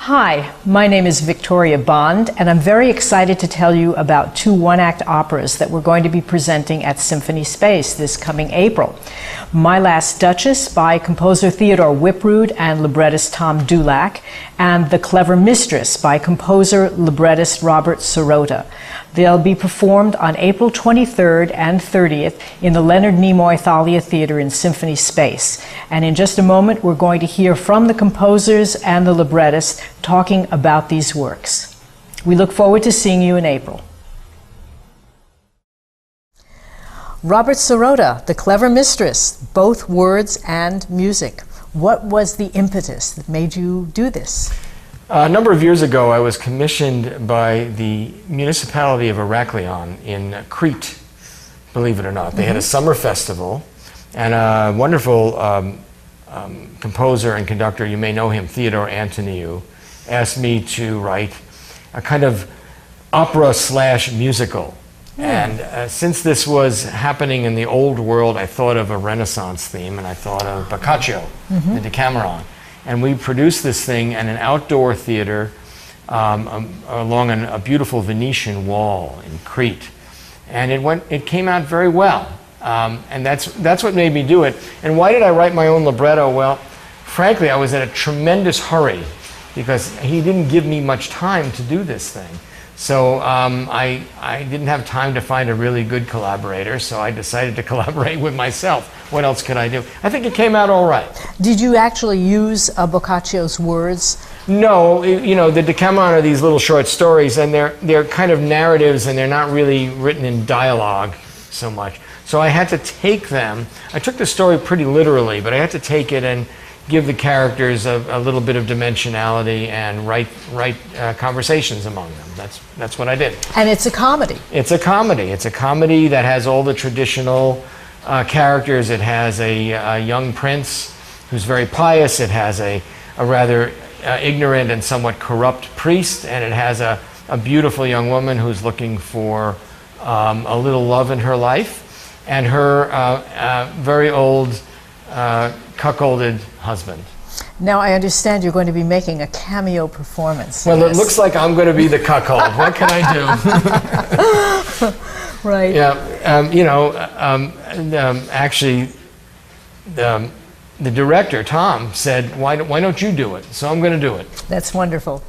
Hi, my name is Victoria Bond, and I'm very excited to tell you about two one-act operas that we're going to be presenting at Symphony Space this coming April. My Last Duchess by composer Theodore Whiprud and librettist Tom Dulac, and The Clever Mistress by composer librettist Robert Sirota. They'll be performed on April 23rd and 30th in the Leonard Nimoy Thalia Theater in Symphony Space. And in just a moment, we're going to hear from the composers and the librettist talking about these works. We look forward to seeing you in April. Robert Sirota, The Clever Mistress, both words and music. What was the impetus that made you do this? A number of years ago, I was commissioned by the municipality of Heraklion in Crete, believe it or not. They had a summer festival, and a wonderful composer and conductor, you may know him, Theodore Antoniou, asked me to write a kind of opera/musical. And since this was happening in the old world, I thought of a Renaissance theme, and I thought of Boccaccio, the Decameron. And we produced this thing in an outdoor theater along a beautiful Venetian wall in Crete. And it came out very well. And that's what made me do it. And why did I write my own libretto? Well, frankly, I was in a tremendous hurry because he didn't give me much time to do this thing. So I didn't have time to find a really good collaborator, so I decided to collaborate with myself. What else could I do? I think it came out all right. Did you actually use Boccaccio's words? No, you know, the Decameron are these little short stories, and they're kind of narratives, and they're not really written in dialogue so much. So I had to take them. I took the story pretty literally, but I had to take it and give the characters a little bit of dimensionality and write conversations among them. That's what I did. And it's a comedy. It's a comedy. It's a comedy that has all the traditional characters. It has a young prince who's very pious. It has a rather ignorant and somewhat corrupt priest, and it has a beautiful young woman who's looking for a little love in her life, and her very old cuckolded husband. Now I understand you're going to be making a cameo performance. Well, it looks like I'm going to be the cuckold. What can I do? Right. Yeah. You know, actually, the director, Tom, said, why don't you do it? So I'm going to do it. That's wonderful.